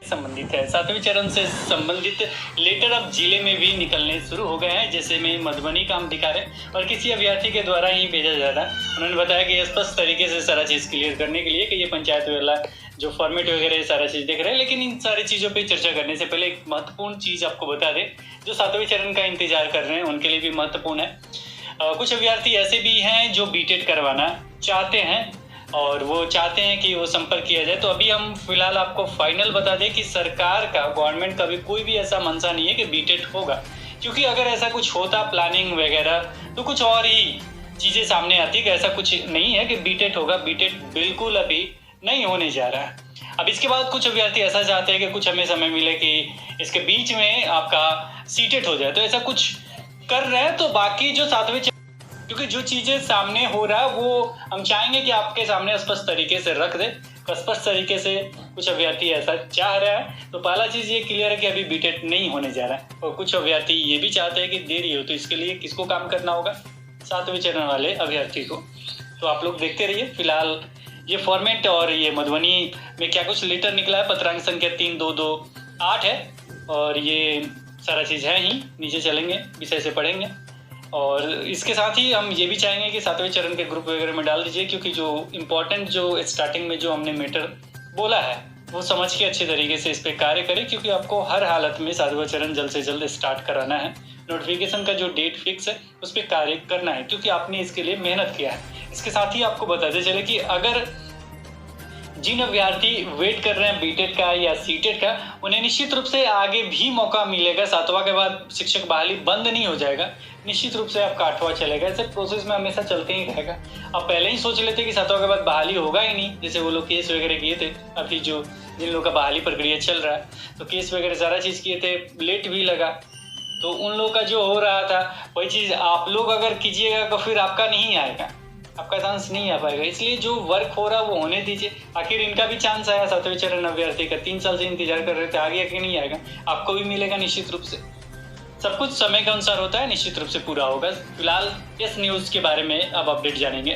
संबंधित है। सातवें चरण से संबंधित लेटर अब जिले में भी निकलने शुरू हो गए हैं, जैसे में मधुबनी का हम दिखा रहे हैं और किसी अभ्यर्थी के द्वारा ही भेजा जा रहा है। उन्होंने बताया कि स्पष्ट तरीके से सारा चीज़ क्लियर करने के लिए कि ये पंचायत वाला जो फॉर्मेट वगैरह सारा चीज़ देख रहे हैं। लेकिन इन सारी चीज़ों पर चर्चा करने से पहले एक महत्वपूर्ण चीज़ आपको बता दें, जो सातवें चरण का इंतजार कर रहे हैं उनके लिए भी महत्वपूर्ण है। कुछ अभ्यर्थी ऐसे भी हैं जो बीटेड करवाना चाहते हैं और वो चाहते हैं कि वो संपर्क किया जाए। तो अभी हम फिलहाल आपको फाइनल बता दें कि सरकार का, गवर्नमेंट का भी कोई भी ऐसा मंशा नहीं है कि बीटेड होगा, क्योंकि अगर ऐसा कुछ होता प्लानिंग वगैरह तो कुछ और ही चीज़ें सामने आती कि ऐसा कुछ नहीं है कि बीटेड होगा। बीटेड बिल्कुल अभी नहीं होने जा रहा है। अब इसके बाद कुछ अभ्यर्थी ऐसा चाहते हैं कि कुछ हमें समय मिले कि इसके बीच में आपका सीटेड हो जाए, तो ऐसा कुछ कर रहे हैं। तो बाकी जो सातवें, क्योंकि जो चीज़ें सामने हो रहा है वो हम चाहेंगे कि आपके सामने स्पष्ट तरीके से रख दे। स्पष्ट तरीके से कुछ अभ्यर्थी ऐसा चाह रहा है। तो पहला चीज़ ये क्लियर है कि अभी बीटेड नहीं होने जा रहा है। और कुछ अभ्यर्थी ये भी चाहते हैं कि देरी हो, तो इसके लिए किसको काम करना होगा? सातवें चरण वाले अभ्यर्थी को। तो आप लोग देखते रहिए। फिलहाल ये फॉर्मेट और ये मधुबनी में क्या कुछ लेटर निकला है, पत्रांक संख्या 3228 है और ये सारा चीज़ है ही। नीचे चलेंगे, विषय से पढ़ेंगे और इसके साथ ही हम ये भी चाहेंगे कि सातवें चरण के ग्रुप वगैरह में डाल दीजिए, क्योंकि जो इम्पोर्टेंट जो स्टार्टिंग में जो हमने मैटर बोला है वो समझ के अच्छे तरीके से इस पर कार्य करें, क्योंकि आपको हर हालत में सातवां चरण जल्द से जल्द स्टार्ट कराना है। नोटिफिकेशन का जो डेट फिक्स है उस पर कार्य करना है, क्योंकि आपने इसके लिए मेहनत किया है। इसके साथ ही आपको बताते चले कि अगर जिन अभ्यर्थी वेट कर रहे हैं बीटेड का या सीटेड का, उन्हें निश्चित रूप से आगे भी मौका मिलेगा। सातवां के बाद शिक्षक बहाली बंद नहीं हो जाएगा, निश्चित रूप से आपका आठवां चलेगा। ऐसे प्रोसेस में हमेशा चलते ही रहेगा। आप पहले ही सोच लेते कि सातवां के बाद बहाली होगा ही नहीं, जैसे वो लोग केस वगैरह किए थे। अभी जो जिन लोगों का बहाली प्रक्रिया चल रहा है तो केस वगैरह सारा चीज़ किए थे, लेट भी लगा, तो उन लोग का जो हो रहा था वही चीज़ आप लोग अगर कीजिएगा तो फिर आपका नहीं आएगा, आपका चांस नहीं आ पाएगा। इसलिए जो वर्क हो रहा है वो होने दीजिए। आखिर इनका भी चांस आया, सातवें चरण अभ्यर्थी का 3 साल से इंतजार कर रहे थे, आगे आके नहीं आएगा, आपको भी मिलेगा निश्चित रूप से। सब कुछ समय के अनुसार होता है, निश्चित रूप से पूरा होगा। फिलहाल इस न्यूज़ के बारे में अब अपडेट जानेंगे।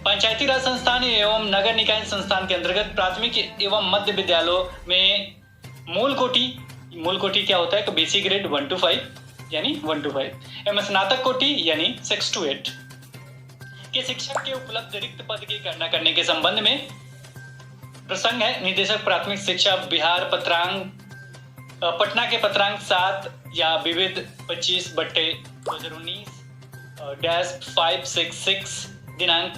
पंचायती राज संस्थान एवं नगर निकाय संस्थान के अंतर्गत प्राथमिक एवं मध्य विद्यालयों में मूल कोटि क्या होता है कि बेसिक ग्रेड 1 to 5 यानी 1 to 5 एवं स्नातक कोटि यानी 6 to 8 के शिक्षक के उपलब्ध रिक्त पद की गणना करने के संबंध में प्रसंग है। निदेशक प्राथमिक शिक्षा बिहार पटना के पत्रांक 7 या विविध 25/2019-566 दिनांक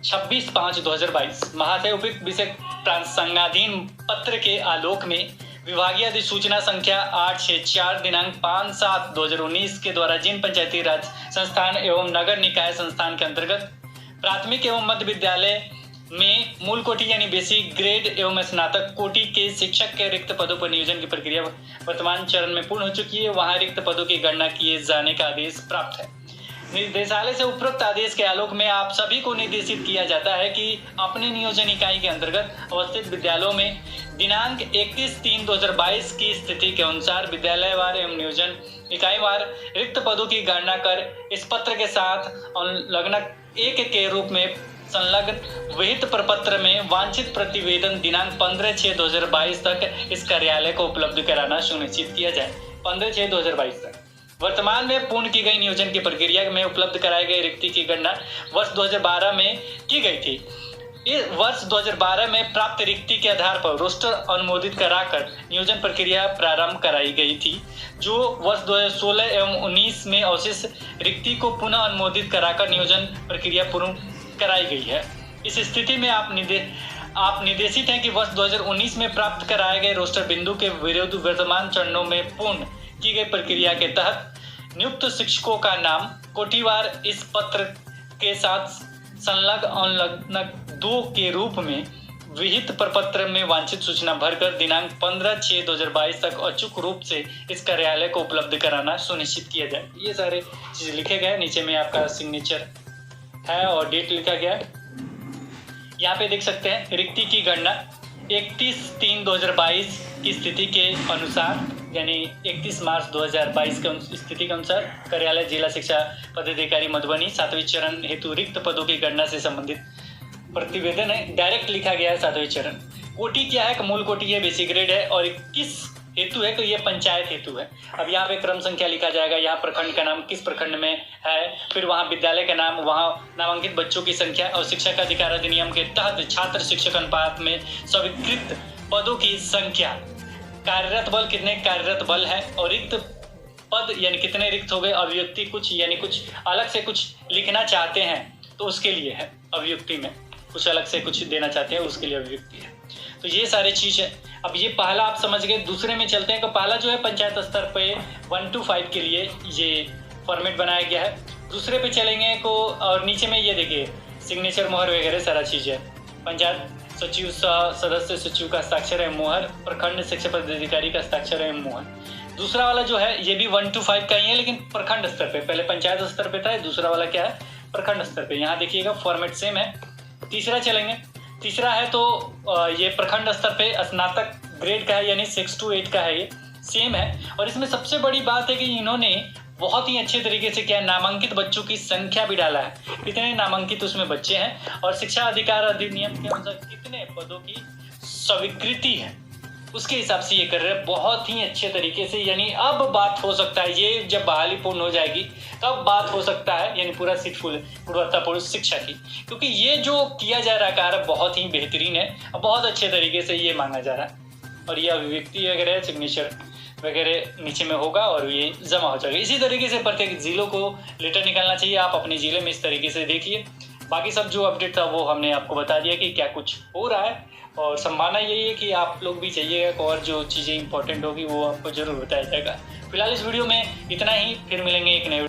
26/5/2022 महाशय उपयुक्त विषय प्रसंगाधीन पत्र के आलोक में विभागीय अधिसूचना संख्या 864 दिनांक 5/7/2019 के द्वारा जिन पंचायती राज संस्थान एवं नगर निकाय संस्थान के अंतर्गत प्राथमिक एवं मध्य विद्यालय में मूल कोटि यानी बेसिक ग्रेड एवं स्नातक कोटि के शिक्षक के रिक्त पदों पर नियोजन की प्रक्रिया वर्तमान चरण में पूर्ण हो चुकी है, वहां रिक्त पदों की गणना किए जाने का आदेश प्राप्त है। निदेशालय से उपरोक्त आदेश के आलोक में आप सभी को निर्देशित किया जाता है कि अपने नियोजन इकाई के अंतर्गत अवस्थित विद्यालयों में दिनांक 31/3/2022 की स्थिति के अनुसार विद्यालयवार एवं नियोजन इकाईवार रिक्त पदों की गणना कर इस पत्र के साथ संलग्न 1 के रूप में संलग्न विहित प्रपत्र में वांछित प्रतिवेदन दिनांक 15/6/2022 तक इस कार्यालय को उपलब्ध कराना सुनिश्चित किया जाए। 15/6/2022 तक वर्तमान में पूर्ण की गई नियोजन की प्रक्रिया में उपलब्ध कराए गए रिक्ति की गणना वर्ष 2012 में की गई थी। इस वर्ष 2012 में प्राप्त रिक्ति के आधार पर रोस्टर अनुमोदित कराकर नियोजन प्रक्रिया प्रारंभ कराई गई थी, जो वर्ष 2016 एवं 19 में अवशिष्ट रिक्ति को पुनः अनुमोदित कराकर नियोजन प्रक्रिया पूर्ण कराई गई है। इस स्थिति में आप निर्देशित हैं कि वर्ष 2019 में प्राप्त कराए गए रोस्टर बिंदु के विरुद्ध वर्तमान चरणों में पूर्ण की गई प्रक्रिया के तहत नियुक्त शिक्षकों का नाम कोटिवार इस पत्र के साथ संलग्न 2 के रूप में विहित प्रपत्र में वांछित सूचना भरकर दिनांक 15/6/2022 तक अचूक रूप से इस कार्यालय को उपलब्ध कराना सुनिश्चित किया जाए। ये सारे चीज लिखे गए, नीचे में आपका सिग्नेचर है और डेट लिखा गया है। यहाँ पे देख सकते हैं रिक्ति की गणना 31/3/2022 की स्थिति के अनुसार यानी 31 मार्च 2022 के स्थिति के अनुसार कार्यालय जिला शिक्षा पदाधिकारी मधुबनी 7वें चरण हेतु रिक्त पदों की गणना से संबंधित प्रतिवेदन है, डायरेक्ट लिखा गया है 7वें चरण। कोटि क्या है, मूल कोटि है, बेसिक ग्रेड है, और किस हेतु है, तो ये पंचायत हेतु है। अब यहाँ पे क्रम संख्या लिखा जाएगा, यहाँ प्रखंड का नाम किस प्रखंड में है, फिर वहाँ विद्यालय का नाम, वहाँ नामांकित बच्चों की संख्या, और शिक्षक अधिकार अधिनियम के तहत छात्र शिक्षक अनुपात में स्वीकृत पदों की संख्या, कार्यरत बल कितने कार्यरत बल है, और रिक्त पद यानी कितने रिक्त हो गए, अभिव्यक्ति कुछ यानी कुछ अलग से कुछ लिखना चाहते हैं तो उसके लिए है, अभिव्यक्ति में कुछ अलग से कुछ देना चाहते हैं उसके लिए अभिव्यक्ति है। तो ये सारे चीज है। अब ये पहला आप समझ गए, दूसरे में चलते हैं। तो पहला जो है पंचायत स्तर पे 1 to 5 के लिए ये फॉर्मेट बनाया गया है। दूसरे पे चलेंगे को, और नीचे में ये देखिए सिग्नेचर मोहर वगैरह सारा चीज है। पंचायत सचिव सदस्य सचिव का हस्ताक्षर है मोहर, प्रखंड शिक्षा पदाधिकारी का हस्ताक्षर है मोहर। दूसरा वाला जो है ये भी 1 to 5 का ही है, लेकिन प्रखंड स्तर पे, पहले पंचायत स्तर पे था, दूसरा वाला क्या है प्रखंड स्तर पे। यहाँ देखिएगा फॉर्मेट सेम है। तीसरा चलेंगे, तीसरा है तो ये प्रखंड स्तर पे स्नातक ग्रेड का है, यानी 6 to 8 का है, ये सेम है। और इसमें सबसे बड़ी बात है कि इन्होंने बहुत ही अच्छे तरीके से क्या नामांकित बच्चों की संख्या भी डाला है, कितने नामांकित उसमें बच्चे हैं, और शिक्षा अधिकार अधिनियम के अनुसार कितने पदों की स्वीकृति है, उसके हिसाब से ये कर रहे हैं बहुत ही अच्छे तरीके से। यानी अब बात हो सकता है, ये जब बहाली पूर्ण हो जाएगी तब बात हो सकता है, यानी पूरा सीटफुल गुणवत्तापूर्ण शिक्षा की, क्योंकि ये जो किया जा रहा कार्य बहुत ही बेहतरीन है, बहुत अच्छे तरीके से ये मांगा जा रहा है। और ये अभिव्यक्ति वगैरह सिग्नेचर वगैरह नीचे में होगा और ये जमा हो जाएगा। इसी तरीके से प्रत्येक जिलों को लेटर निकालना चाहिए। आप अपने जिले में इस तरीके से देखिए। बाकी सब जो अपडेट था वो हमने आपको बता दिया कि क्या कुछ हो रहा है, और संभावना यही है कि आप लोग भी चाहिएगा, और जो चीज़ें इंपॉर्टेंट होगी वो आपको जरूर बताया जाएगा। फिलहाल इस वीडियो में इतना ही, फिर मिलेंगे एक नए